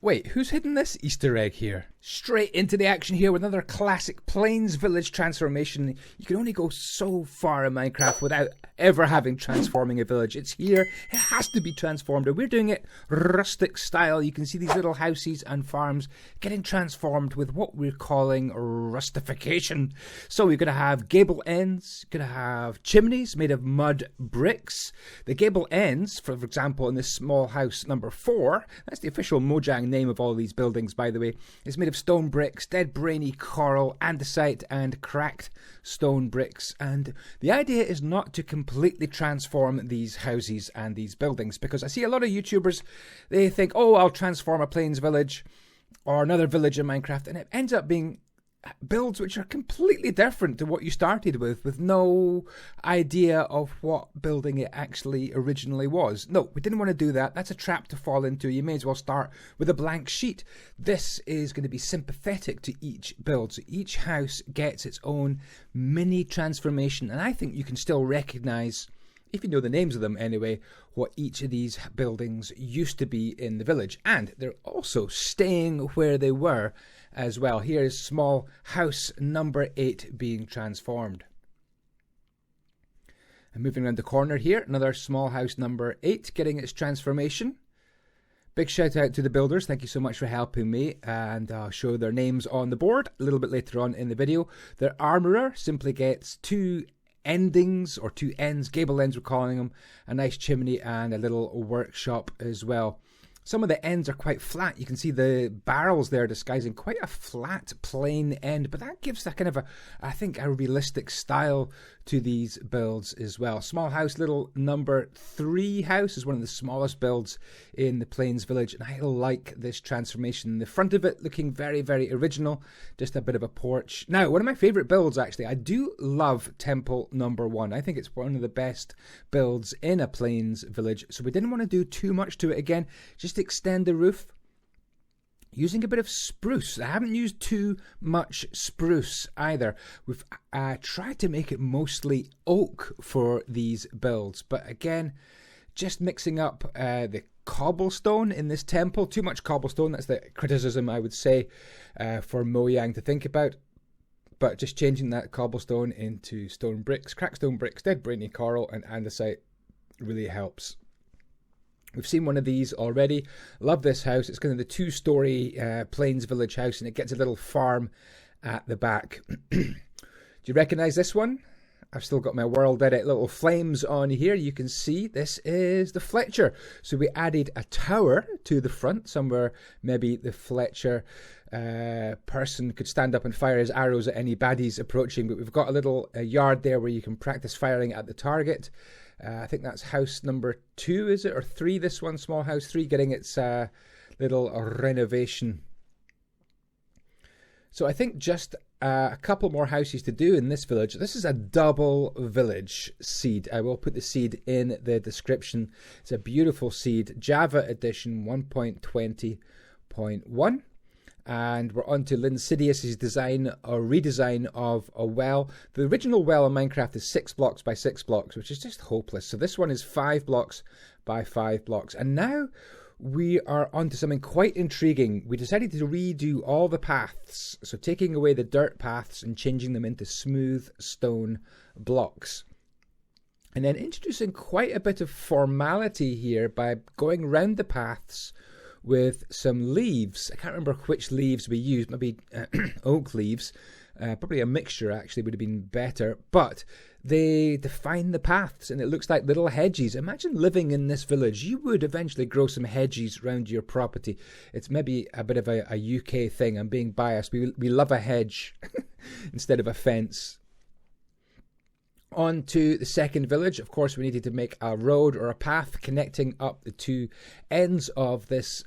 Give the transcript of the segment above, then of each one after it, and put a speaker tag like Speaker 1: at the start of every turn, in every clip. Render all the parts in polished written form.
Speaker 1: Wait, who's hidden this Easter egg here? Straight into the action here with another classic Plains Village transformation. You can only go so far in Minecraft without ever having transforming a village. It's here, it has to be transformed, and we're doing it rustic style. You can see these little houses and farms getting transformed with what we're calling rustification. So you're going to have gable ends, you're going to have chimneys made of mud bricks. The gable ends, for example, in this small house number 4, that's the official Mojang name of all these buildings, by the way, is made of stone bricks, dead brainy coral, andesite and cracked stone bricks. And the idea is not to completely transform these houses and these buildings, because I see a lot of YouTubers, they think, oh, I'll transform a Plains village or another village in Minecraft, and it ends up being builds which are completely different to what you started with no idea of what building it actually originally was. No, we didn't want to do that. That's a trap to fall into. You may as well start with a blank sheet. This is going to be sympathetic to each build. So each house gets its own mini transformation, and I think you can still recognize, if you know the names of them anyway, what each of these buildings used to be in the village. And they're also staying where they were as well. Here is small house number 8 being transformed. And moving around the corner here, another small house number 8 getting its transformation. Big shout out to the builders. Thank you so much for helping me, and I'll show their names on the board a little bit later on in the video. Their armourer simply gets 2 endings, or 2 ends, gable ends we're calling them, a nice chimney and a little workshop as well. Some of the ends are quite flat. You can see the barrels there disguising quite a flat, plain end, but that gives that kind of I think, a realistic style to these builds as well. Small house, little number 3 house is one of the smallest builds in the Plains village, and I like this transformation. The front of it looking very, very original, just a bit of a porch. Now, one of my favourite builds, actually, I do love temple number 1. I think it's one of the best builds in a Plains village, so we didn't want to do too much to it again. Just extend the roof using a bit of spruce. I haven't used too much spruce either. We've tried to make it mostly oak for these builds, but again, just mixing up the cobblestone in this temple. Too much cobblestone, that's the criticism I would say for Mojang to think about. But just changing that cobblestone into stone bricks, cracked stone bricks, dead brainy coral and andesite really helps. We've seen one of these already. Love this house. It's kind of the 2-story Plains village house, and it gets a little farm at the back. Do you recognize this one? I've still got my world edit little flames on here. You can see this is the Fletcher. So we added a tower to the front, somewhere maybe the Fletcher person could stand up and fire his arrows at any baddies approaching. But we've got a little yard there where you can practice firing at the target. I think that's house number 2, is it? Or 3, this one, small house 3, getting its little renovation. So I think just a couple more houses to do in this village. This is a double village seed. I will put the seed in the description. It's a beautiful seed, Java edition 1.20.1. And we're on to Linsidious' design or redesign of a well. The original well in Minecraft is 6 blocks by 6 blocks, which is just hopeless. So this one is 5 blocks by 5 blocks. And now we are on to something quite intriguing. We decided to redo all the paths. So taking away the dirt paths and changing them into smooth stone blocks. And then introducing quite a bit of formality here by going round the paths with some leaves. I can't remember which leaves we used, maybe oak leaves. Probably a mixture actually would have been better, but they define the paths and it looks like little hedges. Imagine living in this village. You would eventually grow some hedges around your property. It's maybe a bit of a UK thing. I'm being biased. We love a hedge instead of a fence. On to the second village. Of course, we needed to make a road or a path connecting up the 2 ends of this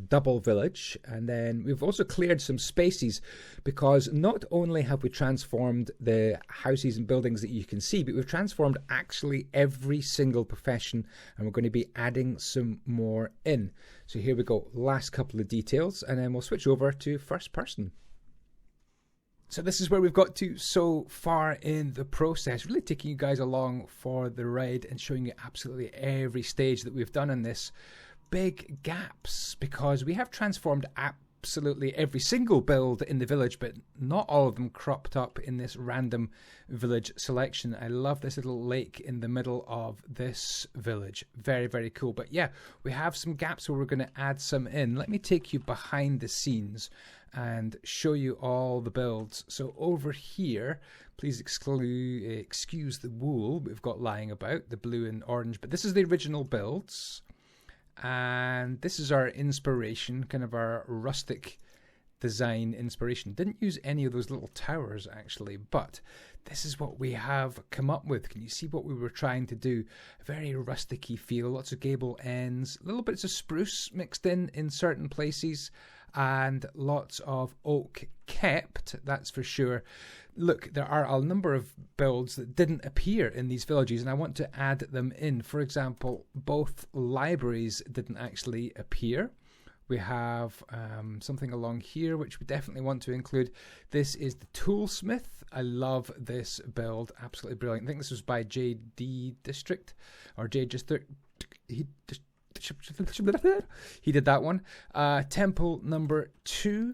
Speaker 1: double village. And then we've also cleared some spaces, because not only have we transformed the houses and buildings that you can see, but we've transformed actually every single profession, and we're going to be adding some more in. So here we go, last couple of details, and then we'll switch over to first person. So this is where we've got to so far in the process, really taking you guys along for the ride and showing you absolutely every stage that we've done in this big gaps because we have transformed absolutely every single build in the village, but not all of them cropped up in this random village selection. I love this little lake in the middle of this village. Very, very cool. But yeah, we have some gaps where we're going to add some in. Let me take you behind the scenes and show you all the builds. So over here, please excuse the wool we've got lying about, the blue and orange, but this is the original builds. And this is our inspiration, kind of our rustic design inspiration. Didn't use any of those little towers actually, but this is what we have come up with. Can you see what we were trying to do? A very rustic-y feel, lots of gable ends, little bits of spruce mixed in certain places, and lots of oak kept, that's for sure. Look, there are a number of builds that didn't appear in these villages, and I want to add them in. For example, both libraries didn't actually appear. We have something along here which we definitely want to include. This is the toolsmith. I love this build, absolutely brilliant. I think this was by JD District, or J District. He did that one. Temple number 2.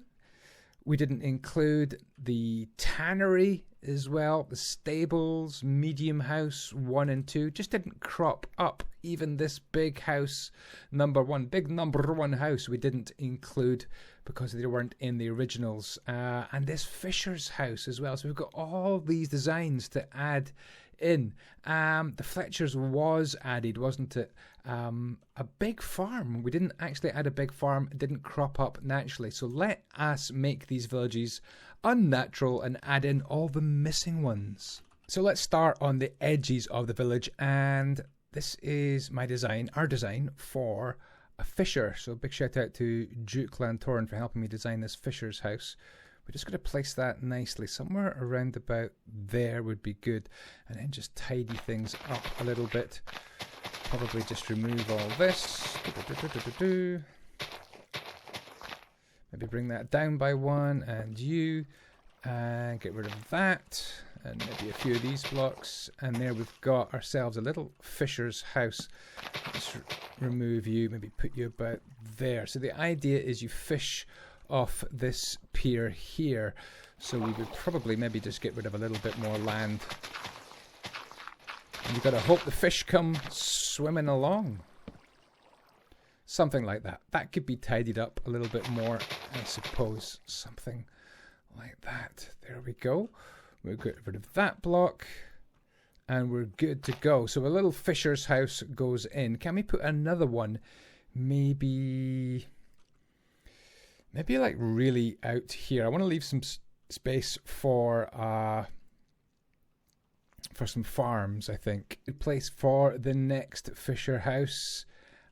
Speaker 1: We didn't include the tannery as well, the stables, medium house 1 and 2. Just didn't crop up. Even this big house, number 1, big number 1 house, we didn't include because they weren't in the originals. And this Fisher's house as well. So we've got all these designs to add in. The Fletcher's was added, wasn't it? A big farm. We didn't actually add a big farm. It didn't crop up naturally. So let us make these villages unnatural and add in all the missing ones. So let's start on the edges of the village, and this is my design, our design for a fisher. So big shout out to Duke Lantorn for helping me design this fisher's house. We're just going to place that nicely somewhere around about there would be good, and then just tidy things up a little bit. Probably just remove all this. Maybe bring that down by 1, and and get rid of that, and maybe a few of these blocks, and there we've got ourselves a little fisher's house. Just remove you, maybe put you about there. So the idea is you fish off this pier here, so we would probably maybe just get rid of a little bit more land, and you've got to hope the fish come swimming along. Something like that. That could be tidied up a little bit more, I suppose. Something like that. There we go. We'll get rid of that block, and we're good to go. So a little fisher's house goes in. Can we put another one? Maybe like really out here. I want to leave some space for some farms, I think. A place for the next fisher house.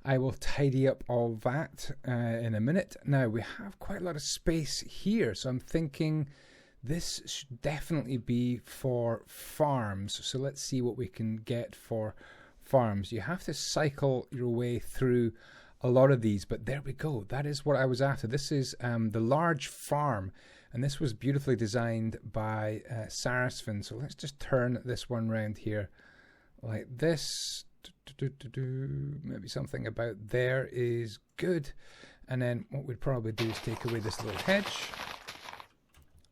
Speaker 1: I will tidy up all that in a minute. Now, we have quite a lot of space here, so I'm thinking this should definitely be for farms. So let's see what we can get for farms. You have to cycle your way through a lot of these, but there we go. That is what I was after. This is the large farm, and this was beautifully designed by Sarasvin. So let's just turn this one round here like this. Maybe something about there is good, and then what we'd probably do is take away this little hedge,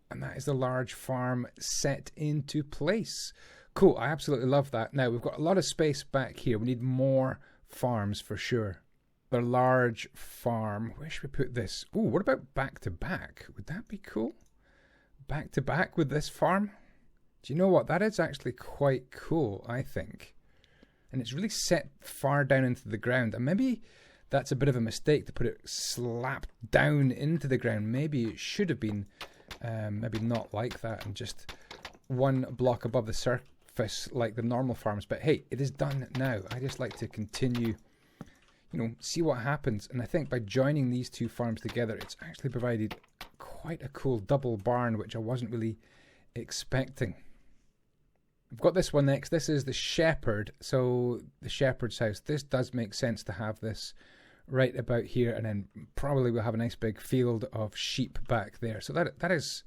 Speaker 1: and that is the large farm set into place. Cool, I absolutely love that. Now we've got a lot of space back here. We need more farms for sure. The large farm, where should we put this? Oh, what about back to back? Would that be cool? Back to back with this farm? Do you know what? That is actually quite cool, I think. And it's really set far down into the ground. And maybe that's a bit of a mistake to put it slapped down into the ground. Maybe it should have been maybe not like that and just 1 block above the surface like the normal farms. But hey, it is done now. I just like to continue, see what happens. And I think by joining these 2 farms together, it's actually provided quite a cool double barn, which I wasn't really expecting. We've got this one next. This is the shepherd. So the shepherd's house. This does make sense to have this right about here, and then probably we'll have a nice big field of sheep back there. So that is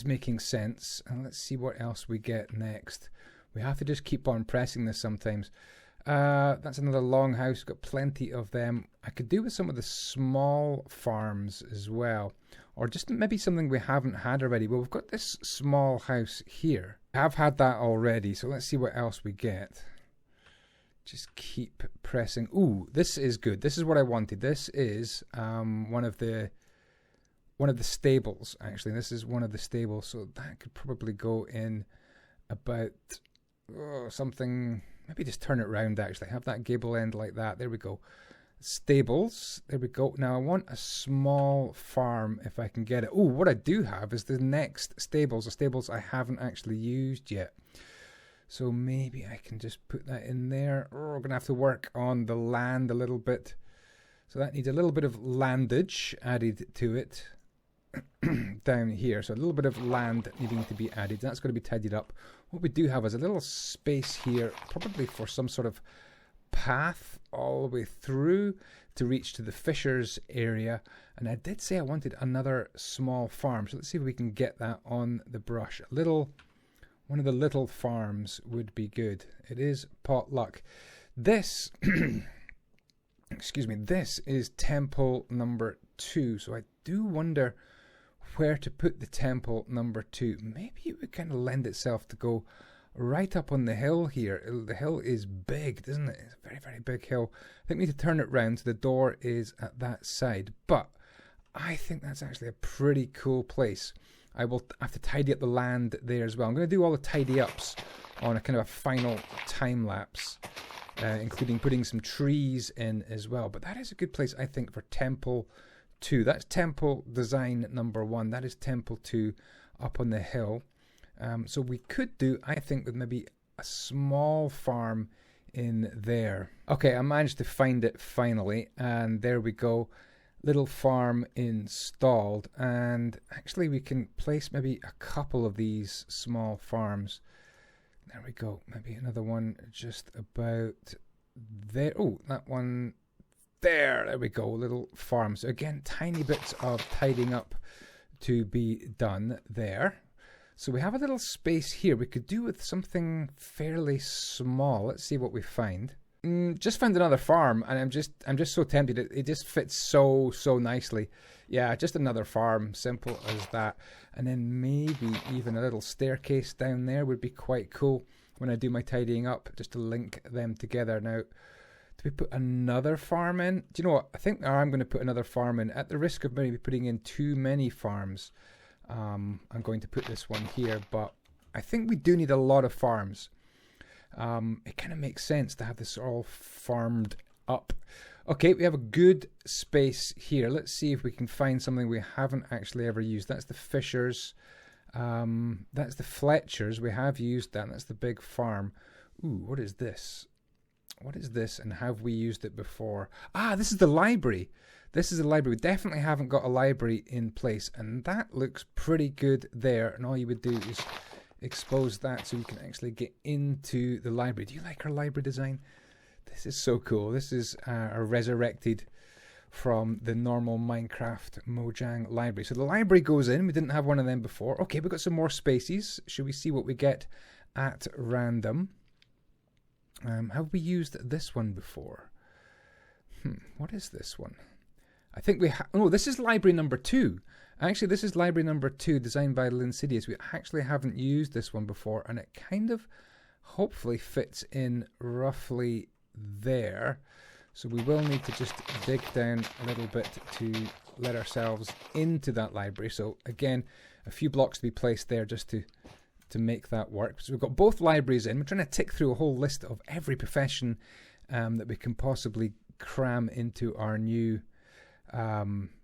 Speaker 1: making sense. And let's see what else we get next. We have to just keep on pressing this sometimes. That's another longhouse. Got plenty of them. I could do with some of the small farms as well, or just maybe something we haven't had already. Well, we've got this small house here. I've had that already, so let's see what else we get. Just keep pressing. Ooh, this is good. This is what I wanted. This is one of the stables, actually. This is one of the stables, so that could probably go in about something. Maybe just turn it around, actually. Have that gable end like that. There we go. Stables. There we go. Now, I want a small farm if I can get it. Oh, what I do have is the next stables. The stables I haven't actually used yet. So maybe I can just put that in there. Oh, we're going to have to work on the land a little bit. So that needs a little bit of landage added to it down here. So a little bit of land needing to be added. That's going to be tidied up. What we do have is a little space here, probably for some sort of path all the way through to reach to the fishers area. And I did say I wanted another small farm. So let's see if we can get that on the brush. One of the little farms would be good. It is potluck. This, excuse me, this is temple number 2. So I do wonder where to put the temple number 2. Maybe it would kind of lend itself to go right up on the hill here. The hill is big, doesn't it? It's a very, very big hill. I think we need to turn it round so the door is at that side. But I think that's actually a pretty cool place. I will have to tidy up the land there as well. I'm going to do all the tidy ups on a kind of a final time lapse, including putting some trees in as well. But that is a good place, I think, for temple 2. That's temple design number 1. That is temple 2 up on the hill. So we could do, I think, with maybe a small farm in there. Okay, I managed to find it finally, and there we go. Little farm installed, and actually we can place maybe a couple of these small farms. There we go. Maybe another one just about there. Oh, that one there. There we go. Little farm. So again, tiny bits of tidying up to be done there. So we have a little space here. We could do with something fairly small. Let's see what we find. Just found another farm, and I'm just so tempted. It just fits so nicely. Yeah, just another farm, simple as that. And then maybe even a little staircase down there would be quite cool when I do my tidying up, just to link them together. Now, do we put another farm in? Do you know what? I think I'm going to put another farm in, at the risk of maybe putting in too many farms. I'm going to put this one here, but I think we do need a lot of farms. It kind of makes sense to have this all farmed up. Okay, we have a good space here. Let's see if we can find something we haven't actually ever used. That's the fishers. That's the Fletchers. We have used that. That's the big farm. Ooh, what is this? What is this, and have we used it before? Ah, this is the library. This is the library. We definitely haven't got a library in place, and that looks pretty good there. And all you would do is expose that so you can actually get into the library. Do you like our library design? This is so cool. This is a resurrected from the normal Minecraft Mojang library. So the library goes in. We didn't have one of them before. Okay, we've got some more spaces. Should we see what we get at random? Have we used this one before? What is this one? I think we oh, this is library number 2. Actually, this is library number 2, designed by Linsidious. We actually haven't used this one before, and it kind of hopefully fits in roughly there. So we will need to just dig down a little bit to let ourselves into that library. So again, a few blocks to be placed there just to make that work. So we've got both libraries in. We're trying to tick through a whole list of every profession that we can possibly cram into our new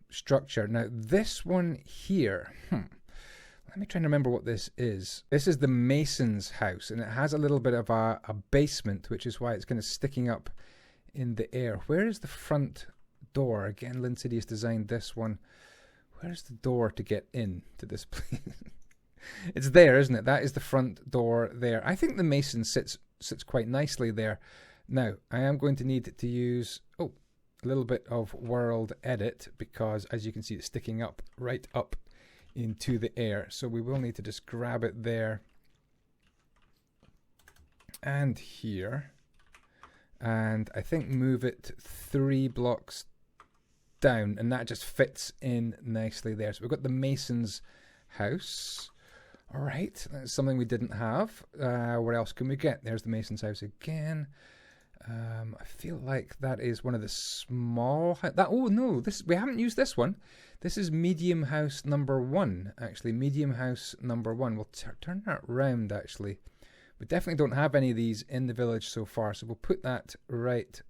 Speaker 1: structure. Now this one here, let me try and remember what this is. This is the mason's house, and it has a little bit of a basement, which is why it's kind of sticking up in the air. Where is the front door? Again, Linsidious designed this one. Where's the door to get in to this place? It's there, isn't it? That is the front door there. I think the mason sits quite nicely there. Now, I am going to need to use a little bit of world edit, because as you can see, it's sticking up right up into the air. So we will need to just grab it there and here. and I think move it 3 blocks down, and that just fits in nicely there. So we've got the mason's house. All right, that's something we didn't have. What else can we get? There's the mason's house again. I feel like that is one of the small... oh, no, we haven't used this one. This is medium house number 1, actually. Medium house number 1. We'll turn that round, actually. We definitely don't have any of these in the village so far, so we'll put that right...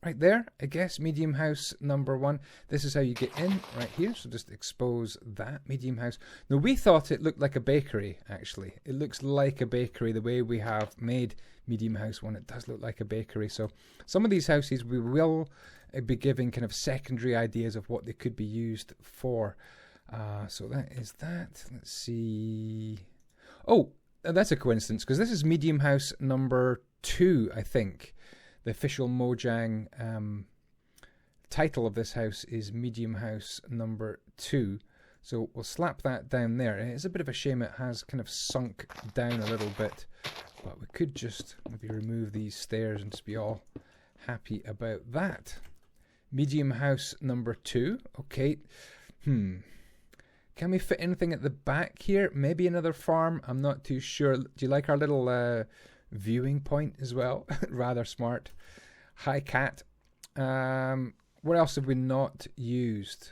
Speaker 1: right there, I guess, medium house number 1. This is how you get in, right here. So just expose that medium house. Now, we thought it looked like a bakery, actually. It looks like a bakery the way we have made medium house 1. It does look like a bakery. So some of these houses we will be giving kind of secondary ideas of what they could be used for. So that is that. Let's see. Oh, that's a coincidence, because this is medium house number 2, I think. The official Mojang title of this house is medium house number 2. So we'll slap that down there. It's a bit of a shame it has kind of sunk down a little bit, but we could just maybe remove these stairs and just be all happy about that. Medium house number 2. Okay. Can we fit anything at the back here? Maybe another farm? I'm not too sure. Do you like our little viewing point as well? Rather smart. Hi, cat. What else have we not used?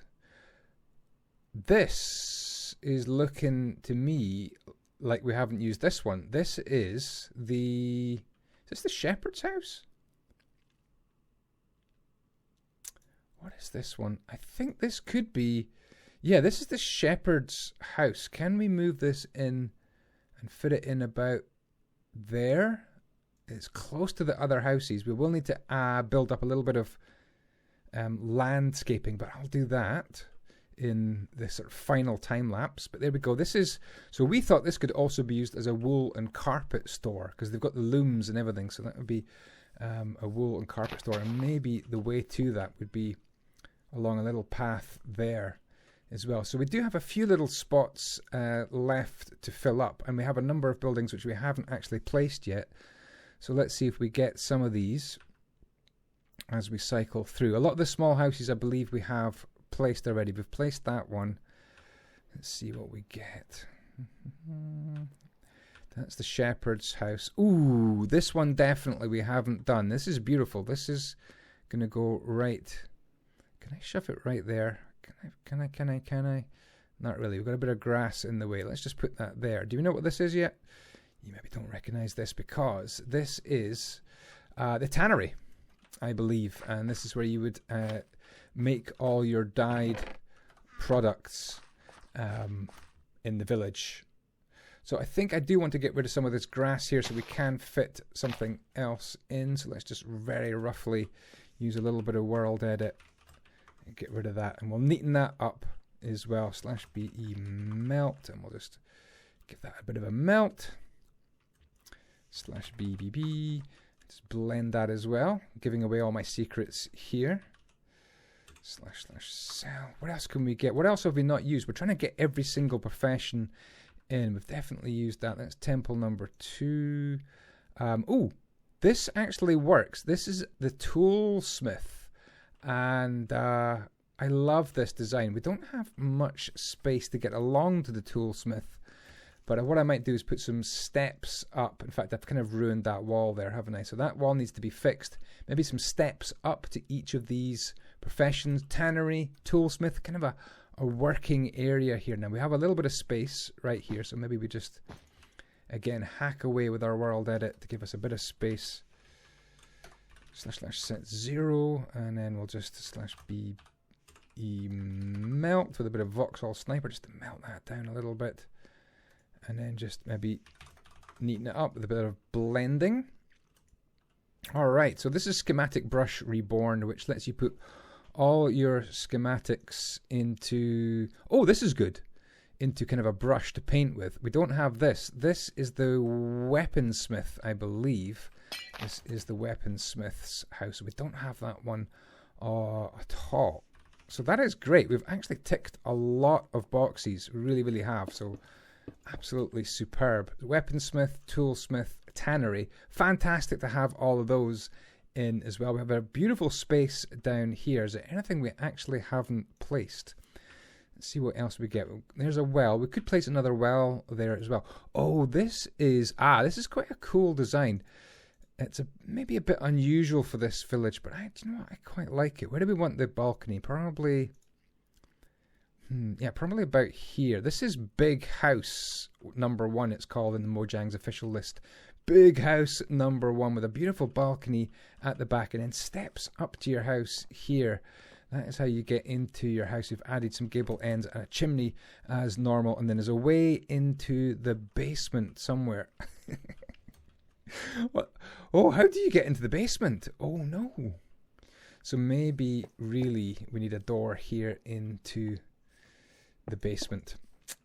Speaker 1: This is looking to me like we haven't used this one. This is the... Is this the shepherd's house? What is this one? I think this could be... Yeah, this is the shepherd's house. Can we move this in and fit it in about there? It's close to the other houses. We will need to build up a little bit of landscaping, but I'll do that in the sort of final time lapse. But there we go. This is... So we thought this could also be used as a wool and carpet store, because they've got the looms and everything. So that would be a wool and carpet store. And maybe the way to that would be along a little path there as well. So we do have a few little spots left to fill up, and we have a number of buildings which we haven't actually placed yet. So let's see if we get some of these as we cycle through. A lot of the small houses I believe we have placed already. We've placed that one. Let's see what we get. That's the shepherd's house. Ooh, this one definitely we haven't done. This is beautiful. This is going to go right. Can I shove it right there? Can I? Not really. We've got a bit of grass in the way. Let's just put that there. Do you know what this is yet? You maybe don't recognize this, because this is the tannery, I believe. And this is where you would make all your dyed products in the village. So I think I do want to get rid of some of this grass here so we can fit something else in. So let's just very roughly use a little bit of world edit and get rid of that. And we'll neaten that up as well. /BE melt. And we'll just give that a bit of a melt. /BBB. Just blend that as well. Giving away all my secrets here. /cell. What else can we get? What else have we not used? We're trying to get every single profession in. We've definitely used that. That's temple number 2. Oh, this actually works. This is the toolsmith. And I love this design. We don't have much space to get along to the toolsmith. But what I might do is put some steps up. In fact, I've kind of ruined that wall there, haven't I? So that wall needs to be fixed. Maybe some steps up to each of these professions. Tannery, toolsmith, kind of a working area here. Now, we have a little bit of space right here. So maybe we just, again, hack away with our world edit to give us a bit of space. /set 0. And then we'll just /BE melt with a bit of Vauxhall Sniper just to melt that down a little bit. And then just maybe neaten it up with a bit of blending. All right, so this is Schematic Brush Reborn, which lets you put all your schematics into... Oh, this is good. Into kind of a brush to paint with. We don't have this. This is the weaponsmith, I believe. This is the weaponsmith's house. We don't have that one at all. So that is great. We've actually ticked a lot of boxes. We really, really have. So... absolutely superb. Weaponsmith, toolsmith, tannery. Fantastic to have all of those in as well. We have a beautiful space down here. Is there anything we actually haven't placed? Let's see what else we get. There's a well. We could place another well there as well. Oh, this is quite a cool design. It's maybe a bit unusual for this village, but do you know what? I quite like it. Where do we want the balcony? Probably, probably about here. This is Big House number 1, it's called in the Mojang's official list. Big House number 1 with a beautiful balcony at the back and then steps up to your house here. That is how you get into your house. You've added some gable ends and a chimney as normal, and then there's a way into the basement somewhere. What? Oh, how do you get into the basement? Oh no. So maybe really we need a door here into the basement.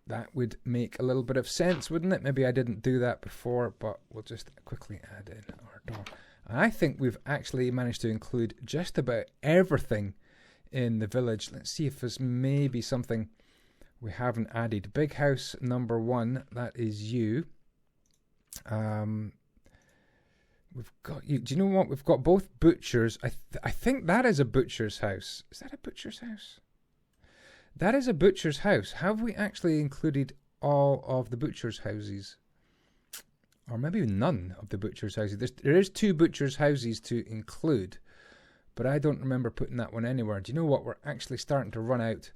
Speaker 1: That would make a little bit of sense, wouldn't it? Maybe I didn't do that before, but we'll just quickly add in our door. I think we've actually managed to include just about everything in the village. Let's see if there's maybe something we haven't added. Big house number 1, that is you. We've got you. Do you know what? We've got both butchers. I think that is a butcher's house. Is that a butcher's house? That is a butcher's house. Have we actually included all of the butcher's houses? Or maybe none of the butcher's houses. There is 2 butcher's houses to include, but I don't remember putting that one anywhere. Do you know what? We're actually starting to run out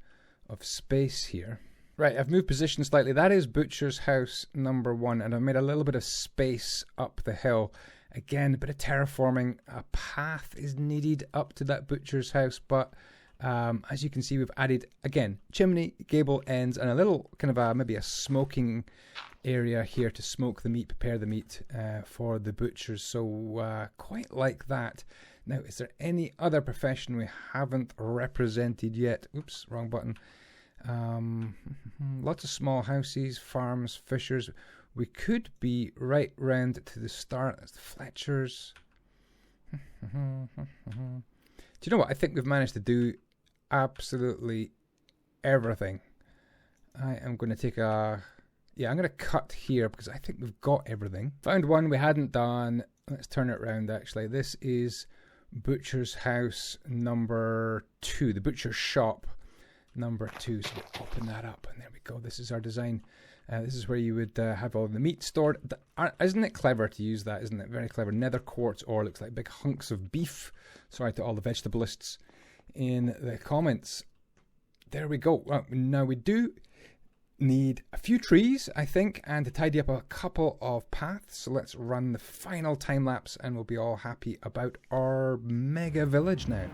Speaker 1: of space here. Right, I've moved position slightly. That is butcher's house number 1, and I've made a little bit of space up the hill. Again, a bit of terraforming. A path is needed up to that butcher's house, but as you can see, we've added, again, chimney, gable ends, and a little kind of maybe a smoking area here to smoke the meat, prepare the meat for the butchers. So quite like that. Now, is there any other profession we haven't represented yet? Oops, wrong button. Lots of small houses, farms, fishers. We could be right round to the start. That's the Fletchers. Do you know what? I think we've managed to do absolutely everything. I am going to take I'm going to cut here because I think we've got everything. Found one we hadn't done. Let's turn it around actually. This is Butcher's House number 2, the Butcher's Shop number 2. So we'll open that up and there we go. This is our design. This is where you would have all the meat stored. Isn't it clever to use that? Isn't it very clever? Nether quartz ore looks like big hunks of beef. Sorry to all the vegetabilists in the comments. There we go. Well, now we do need a few trees, I think, and to tidy up a couple of paths. So let's run the final time lapse and we'll be all happy about our mega village now.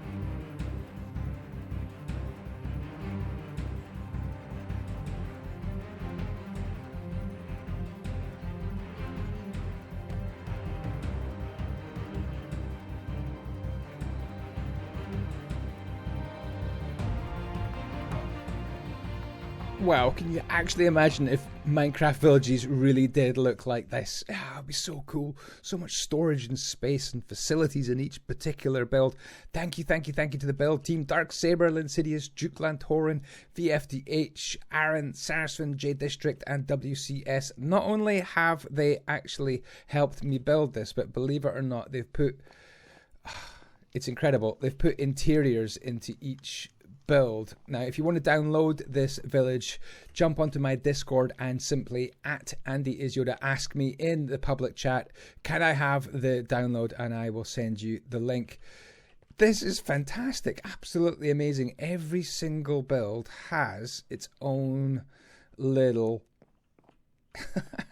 Speaker 1: Wow, can you actually imagine if Minecraft villages really did look like this? Ah, it'd be so cool. So much storage and space and facilities in each particular build. Thank you to the build team. Dark Saber, Linsidious, Duke Lantorin, VFDH, Aaron, Sarsfin, J District, and WCS. Not only have they actually helped me build this, but believe it or not, they've put... It's incredible. They've put interiors into each build. Now, if you want to download this village, jump onto my Discord and simply at Andyisyoda ask me in the public chat, can I have the download, and I will send you the link. This is fantastic, absolutely amazing. Every single build has its own little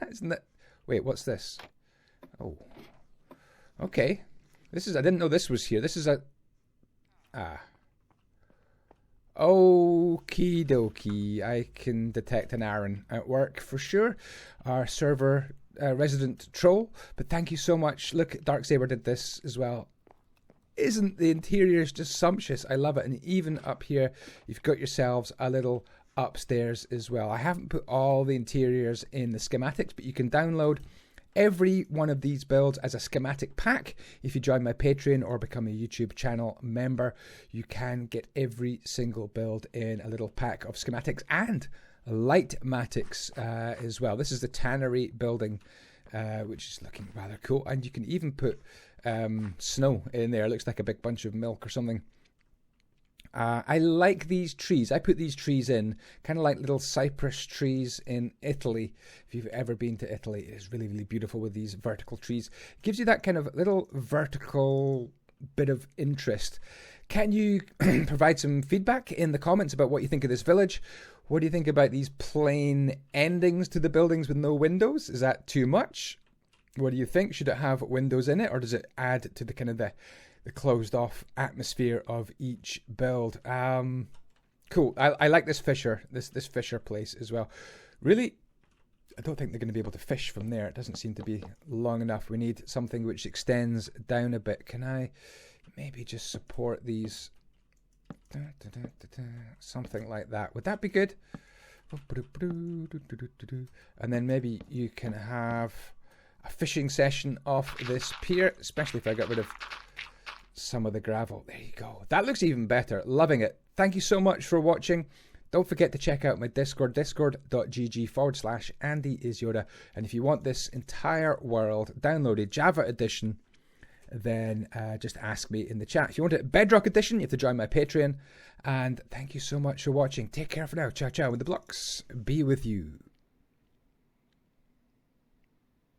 Speaker 1: isn't it? Wait, what's this? Oh, okay. This is, I didn't know this was here. This is a okie dokie. I can detect an Aaron at work for sure. Our server resident troll. But thank you so much. Look, Darksaber did this as well. Isn't the interiors just sumptuous? I love it. And even up here, you've got yourselves a little upstairs as well. I haven't put all the interiors in the schematics, but you can download every one of these builds as a schematic pack. If you join my Patreon or become a YouTube channel member, you can get every single build in a little pack of schematics and light matics as well. This is the tannery building which is looking rather cool. And you can even put snow in there. It looks like a big bunch of milk or something. I like these trees. I put these trees in kind of like little cypress trees in Italy. If you've ever been to Italy, it is really, really beautiful with these vertical trees. It gives you that kind of little vertical bit of interest. Can you provide some feedback in the comments about what you think of this village? What do you think about these plain endings to the buildings with no windows? Is that too much? What do you think? Should it have windows in it, or does it add to the kind of the closed off atmosphere of each build? Cool. I like this fisher place as well. Really, I don't think they're going to be able to fish from there. It doesn't seem to be long enough. We need something which extends down a bit. Can I maybe just support these? Something like that. Would that be good? And then maybe you can have a fishing session off this pier, especially if I got rid of some of the gravel. There you go. That looks even better. Loving it. Thank you so much for watching. Don't forget to check out my Discord, discord.gg/Andyisyoda. And if you want this entire world downloaded, Java edition, then just ask me in the chat. If you want it Bedrock edition, you have to join my Patreon. And thank you so much for watching. Take care for now. Ciao, ciao. And the blocks be with you.